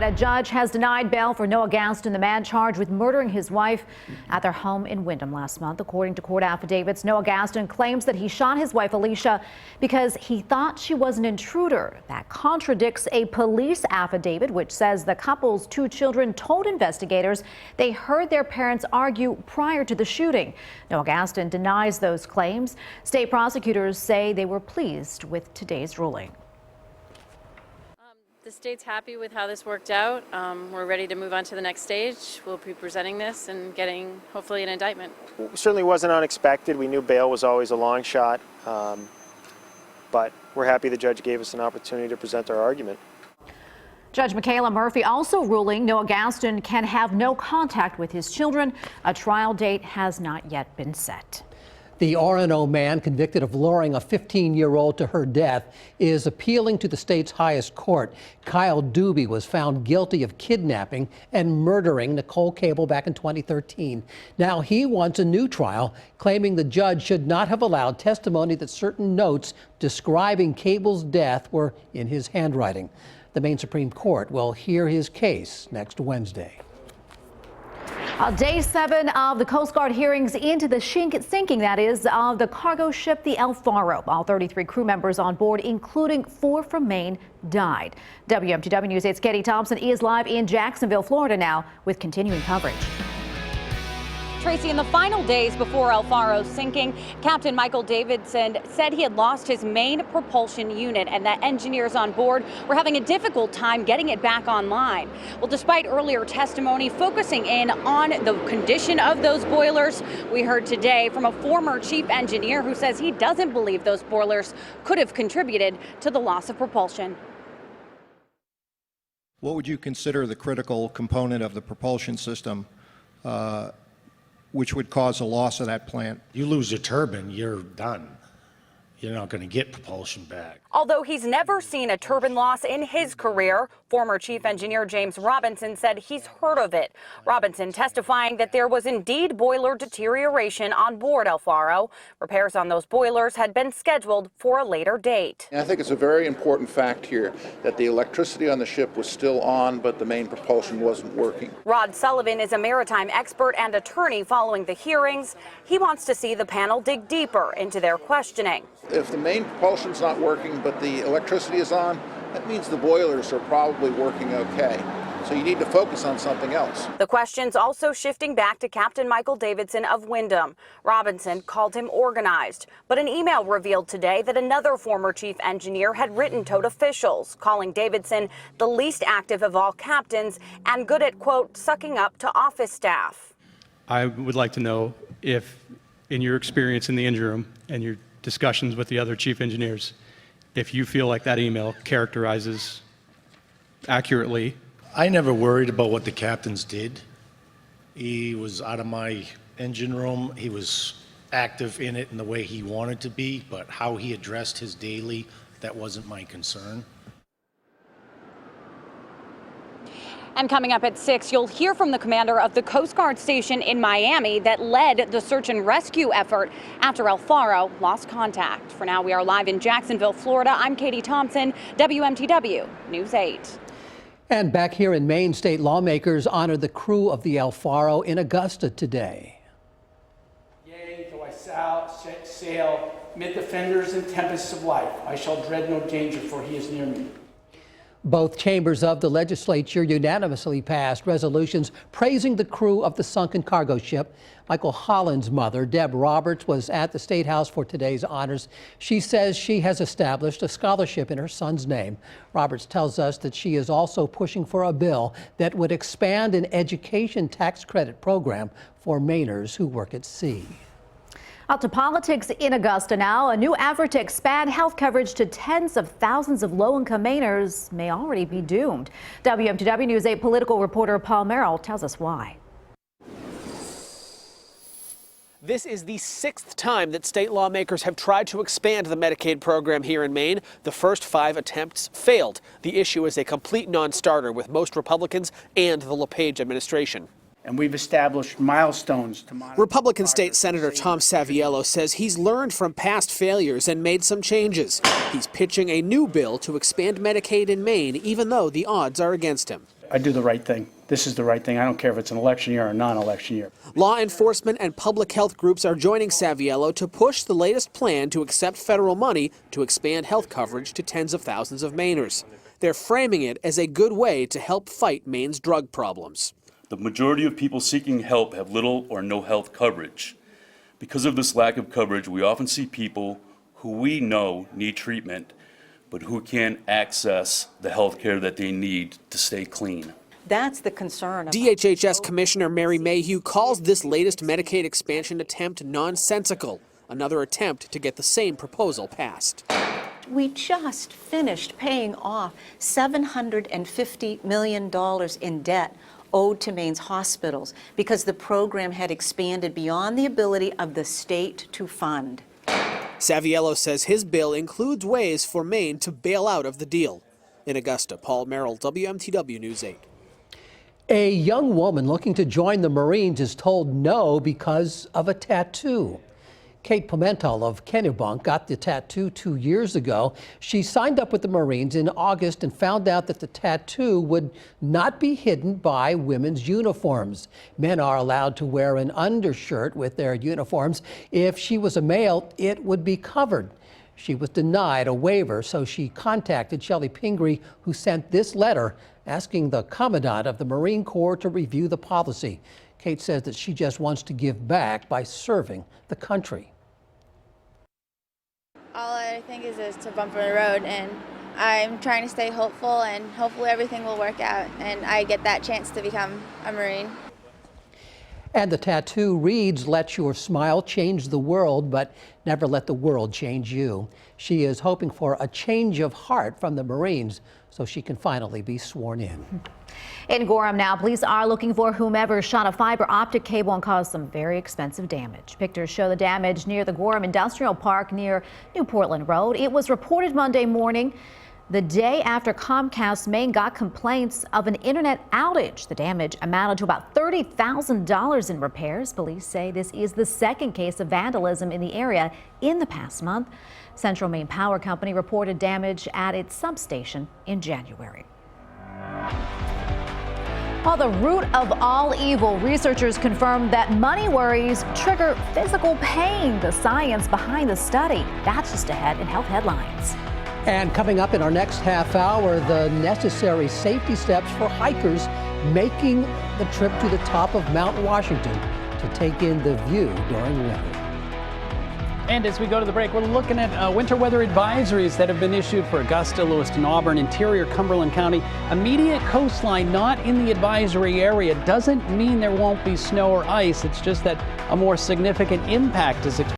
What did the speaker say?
a judge has denied bail for Noah Gaston, the man charged with murdering his wife at their home in Windham last month. According to court affidavits, Noah Gaston claims that he shot his wife Alicia because he thought she was an intruder. That contradicts a police affidavit which says the couple's 2 children told investigators they heard their parents argue prior to the shooting. Noah Gaston denies those claims. State prosecutors say they were pleased with today's ruling. The state's happy with how this worked out. We're ready to move on to the next stage. We'll be presenting this and getting, hopefully, an indictment. It certainly wasn't unexpected. We knew bail was always a long shot, but we're happy the judge gave us an opportunity to present our argument. Judge Michaela Murphy also ruling Noah Gaston can have no contact with his children. A trial date has not yet been set. The RNO man convicted of luring a 15-year-old to her death is appealing to the state's highest court. Kyle Doobie was found guilty of kidnapping and murdering Nicole Cable back in 2013. Now he wants a new trial, claiming the judge should not have allowed testimony that certain notes describing Cable's death were in his handwriting. The Maine Supreme Court will hear his case next Wednesday. Day 7 of the Coast Guard hearings into the sinking, that is, of the cargo ship, the El Faro. All 33 crew members on board, including 4 from Maine, died. WMTW News 8's Katie Thompson is live in Jacksonville, Florida now with continuing coverage. Tracy, in the final days before El Faro's sinking, Captain Michael Davidson said he had lost his main propulsion unit and that engineers on board were having a difficult time getting it back online. Well, despite earlier testimony focusing in on the condition of those boilers, we heard today from a former chief engineer who says he doesn't believe those boilers could have contributed to the loss of propulsion. What would you consider the critical component of the propulsion system which would cause a loss of that plant? You lose your turbine, you're done. You're not going to get propulsion back. Although he's never seen a turbine loss in his career, former Chief Engineer James Robinson said he's heard of it. Robinson testifying that there was indeed boiler deterioration on board El Faro. Repairs on those boilers had been scheduled for a later date. I think it's a very important fact here that the electricity on the ship was still on, but the main propulsion wasn't working. Rod Sullivan is a maritime expert and attorney following the hearings. He wants to see the panel dig deeper into their questioning. If the main propulsion's not working, but the electricity is on, that means the boilers are probably working okay. So you need to focus on something else. The questions also shifting back to Captain Michael Davidson of Windham. Robinson called him organized, but an email revealed today that another former chief engineer had written to officials, calling Davidson the least active of all captains and good at, quote, sucking up to office staff. I would like to know if, in your experience in the engine room and your discussions with the other chief engineers, if you feel like that email characterizes accurately. I never worried about what the captains did. He was out of my engine room. He was active in it in the way he wanted to be, but how he addressed his daily, that wasn't my concern. And coming up at 6, you'll hear from the commander of the Coast Guard station in Miami that led the search and rescue effort after El Faro lost contact. For now, we are live in Jacksonville, Florida. I'm Katie Thompson, WMTW News 8. And back here in Maine, state lawmakers honored the crew of the El Faro in Augusta today. Yea, though I sail mid the fenders and tempests of life, I shall dread no danger, for he is near me. Both chambers of the legislature unanimously passed resolutions praising the crew of the sunken cargo ship. Michael Holland's mother, Deb Roberts, was at the State House for today's honors. She says she has established a scholarship in her son's name. Roberts tells us that she is also pushing for a bill that would expand an education tax credit program for Mainers who work at sea. Out to politics in Augusta now. A new effort to expand health coverage to tens of thousands of low-income Mainers may already be doomed. WMTW News 8 political reporter Paul Merrill tells us why. This is the 6th time that state lawmakers have tried to expand the Medicaid program here in Maine. The first 5 attempts failed. The issue is a complete non-starter with most Republicans and the LePage administration. And we've established milestones to monitor. Republican State Senator Tom Saviello says he's learned from past failures and made some changes. He's pitching a new bill to expand Medicaid in Maine, even though the odds are against him. I do the right thing. This is the right thing. I don't care if it's an election year or a non-election year. Law enforcement and public health groups are joining Saviello to push the latest plan to accept federal money to expand health coverage to tens of thousands of Mainers. They're framing it as a good way to help fight Maine's drug problems. The majority of people seeking help have little or no health coverage. Because of this lack of coverage, we often see people who we know need treatment, but who can't access the health care that they need to stay clean. That's the concern. DHHS Commissioner Mary Mayhew calls this latest Medicaid expansion attempt nonsensical, another attempt to get the same proposal passed. We just finished paying off $750 million in debt owed to Maine's hospitals because the program had expanded beyond the ability of the state to fund. Saviello says his bill includes ways for Maine to bail out of the deal. In Augusta, Paul Merrill, WMTW News 8. A young woman looking to join the Marines is told no because of a tattoo. Kate Pimentel of Kennebunk got the tattoo 2 years ago. She signed up with the Marines in August and found out that the tattoo would not be hidden by women's uniforms. Men are allowed to wear an undershirt with their uniforms. If she was a male, it would be covered. She was denied a waiver, so she contacted Shelley Pingree, who sent this letter asking the Commandant of the Marine Corps to review the policy. Kate says that she just wants to give back by serving the country. All I think is to bump in the road, and I'm trying to stay hopeful, and hopefully everything will work out, and I get that chance to become a Marine. And the tattoo reads, "Let your smile change the world, but never let the world change you." She is hoping for a change of heart from the Marines so she can finally be sworn in. In Gorham now, police are looking for whomever shot a fiber optic cable and caused some very expensive damage. Pictures show the damage near the Gorham Industrial Park near New Portland Road. It was reported Monday morning, the day after Comcast Maine got complaints of an internet outage. The damage amounted to about $30,000 in repairs. Police say this is the second case of vandalism in the area in the past month. Central Maine Power Company reported damage at its substation in January. Well, the root of all evil, researchers confirm that money worries trigger physical pain. The science behind the study. That's just ahead in Health Headlines. And coming up in our next half hour, the necessary safety steps for hikers making the trip to the top of Mount Washington to take in the view during winter. And as we go to the break, we're looking at winter weather advisories that have been issued for Augusta, Lewiston, Auburn, interior Cumberland County. Immediate coastline not in the advisory area doesn't mean there won't be snow or ice. It's just that a more significant impact is expected.